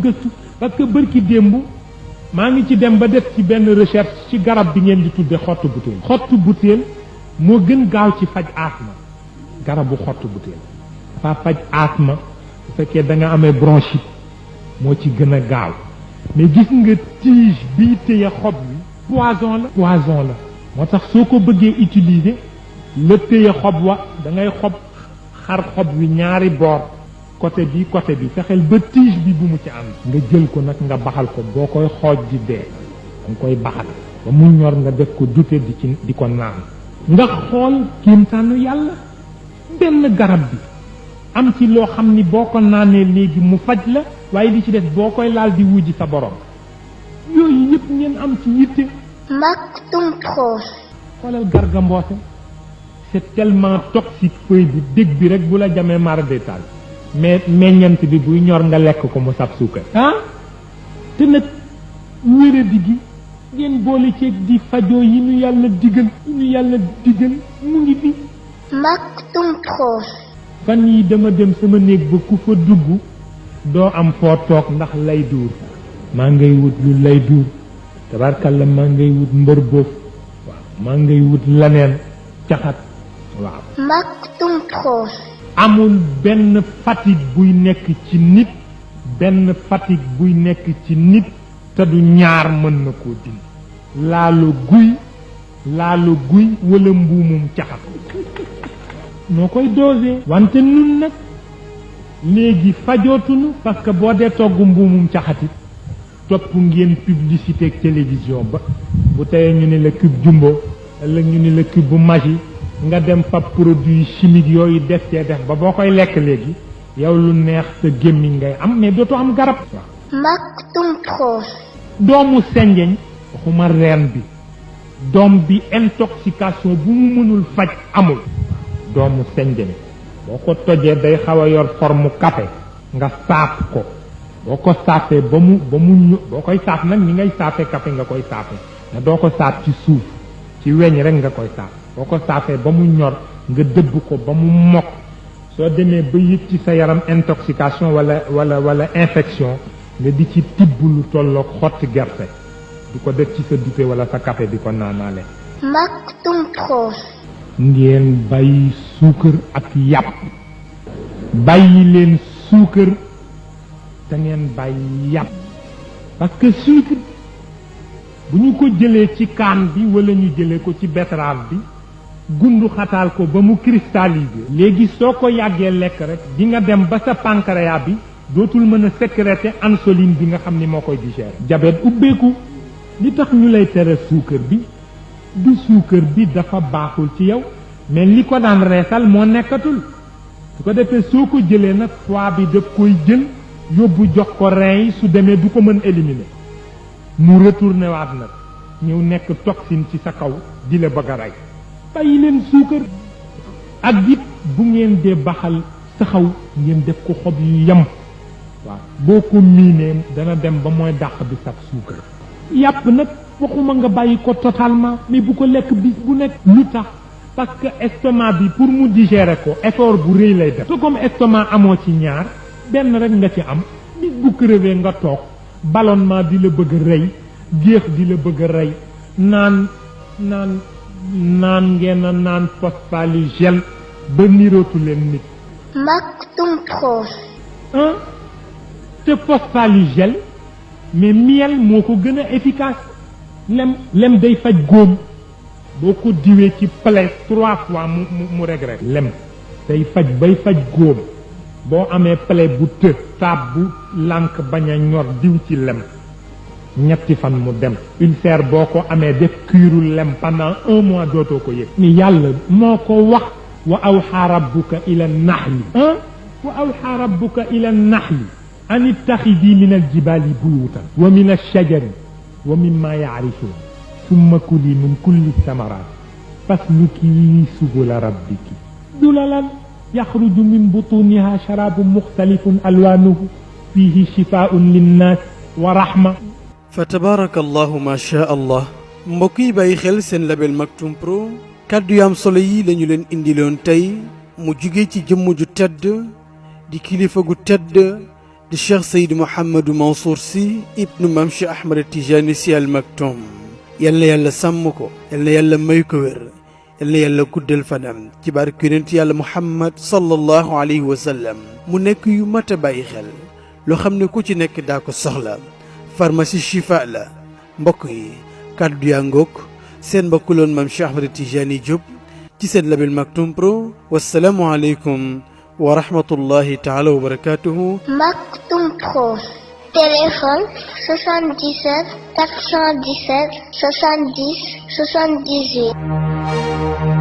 gëstu parce que bërki démb maa ngi ci dem ba def ci benn recherche ci garab bi ngeen di tudde xottu butéel. xottu butéel moo gën gaaw ci faj asma garabu xottu butéel dafa faj asma bu fekkee da nga amee bronchite moo ci gën a gaaw mais gis nga tige bii téye xob bi poison la moo tax soo ko bëggee utiliser la téye xob wa da ngay xar xob wi ñaari boor côté bi fexeel ba tige bi bu mu ci ànd nga jël ko nag nga baxal ko boo koy xooj di dee da nga koy baxal ba mu ñor nga def ko dute di ko naan nga xool kéemtaanu yàlla benn garab bi am ci loo xam ni boo ko naanee léegi mu faj la waaye li ci def boo koy laal di wujji sa borom yooyu yëpp ngeen am ci yitte. Maktoum Prose. xoolal Garga Mbossé c'est tellement toxique feuille bi dég bi rek bu la jamee mara détail mais meññant bi buy ñor nga lekk ko mu saf suukar te nag wéradi gi ngeen boole ceeg di fajoo yi ñu yàlla digal mu ngi fi. Maktoum Prose. fan yi dama dem sama néeg ba ku fa dugg doo am foo toog ndax lay duur maa ngay wut lu lay duur tabarkalla maa ngay wut mbër boof waaw maa ngay wut laneen caxat waaw. Maktoum Prose. amul benn fatigue buy nekk ci nit te du ñaar mën na koo dindi laalu guy wala mbuumum caxat noo koy dosé wante nun nag léegi fajootunu parce que boo dee togg mbuumum caxatit topp ngeen publicité ak télévision ba bu teyee ñu ne la cube jumbo ëllëg ñu ne la cube bu Maggi nga dem fab produit chimique yooyu def ba boo koy lekk léegi yow lu neex sa gémmiñ ngay am mais dootoo am garab. Maktoum Prose. doomu senjeñ waxuma reen bi doom bi intoxication bu mu mënul faj amul. doomu senjeñ boo ko tojee day xaw a yor forme café nga saaf ko boo ko saafee ba mu boo koy saaf nag ni ngay saafee café nga koy saafee nga doo ko saaf ci suuf ci weñ rek nga koy saaf boo ko saafee ba mu ñor nga dëbb ko ba mu mokk soo demee ba yëg ci sa yaram intoxication wala infection nga di ci tibb lu tolloog xotti gerte di ko def ci sa dute wala sa café di ko naanaale. Maktoum Prose. ngeen bàyyi suukar ak yàpp bàyyi leen suukar te ngeen bàyyi yàpp parce que suukar bu ñu ko jëlee ci kaan bi wala ñu jëlee ko ci betterave bi gundu xataal ko ba mu cristallisé léegi soo ko yàggee lekk rek di nga dem ba sa pancréas bi dootul mën a sécréter insuline bi nga xam ni moo koy digérer diabète ubbeeku li tax ñu lay tere suukar bi du suukar bi dafa baaxul ci yow mais li ko daan reesal moo nekkatul su ko defee soo ko jëlee nag foie bi daf koy jël yóbbu jox ko rein yi su demee du ko mën éliminer mu retourné waat nag ñëw nekk toxine ci sa kaw di la bëgg a rey bàyyi leen suukar ak it bu ngeen dee baxal saxaw ngeen def ko xob yu yem waaw boo ko miinee dana dem ba mooy dàq bi sax suukar yàpp nag waxuma nga bàyyi ko totalement mais bu ko lekk bis bu nekk lu tax parce que estomac bi pour mu digérer ko effort bu rëy lay def te comme estomac amoo ci ñaar benn rek nga ci am bis bu crevé nga toog ballonnement di la bëgg a rey géex di la bëgg a rey naan ngeen a naan phosphaligel ba nirootu leen nit. Maktoum Prose. te phosphaligel mais miel moo ko gën a efficace lem day faj góom boo ko diwee ci plaie 3 fois mu regret lem day faj góom boo amee plaie bu të taab bu lànk bañ a ñor diw ci lem ñetti fan mu dem ulcère boo ko amee def kiiru lem pendant 1 mois dootoo ko yëg ni yàlla moo ko wax wa awxa rabbuka ila nahli wa awxa rabbuka ila nahli an ittaxidi min aljibali buyutan wa min alshajari wa mimma yaarishun summa kuli min kulli samarat fasluki subula rabbiki dulalan yaxruju min butuniha sharabun muxtalifun alwanuhu fihi shifaun linnas wa rahma. fa tabaraka allahu ma sha allah. mbokk yi bàyyi xel seen label Maktoum Pro kàddu yu am solo yi lañu leen indiloon tey mu jugee ci jëmm ju tedd di kilifa gu tedd di Cheikh Seydi Mouhamadou Mansour Sy ibnu Mam Cheikh Ahmad Tijani Sy Al Maktoum yal na yàlla sàmm ko yal na yàlla may ko wér yal na yàlla guddal fanam ci barke yonent yàlla Muhammad sallallahu alayhi wa sallam mu nekk yu mat a bàyyi xel loo xam ne ku ci nekk daa ko soxla pharmacie Chifa la mbokk yi kàddu yaa ngoog seen mbokkuloon Mam Cheikh Ahmad Tijani Diop ci seen label Maktoum Pro wassalaamu aleykum wa rahmatullahi taala wa barakatuhu. Maktoum Pro. Téléphone 77 417 70 78.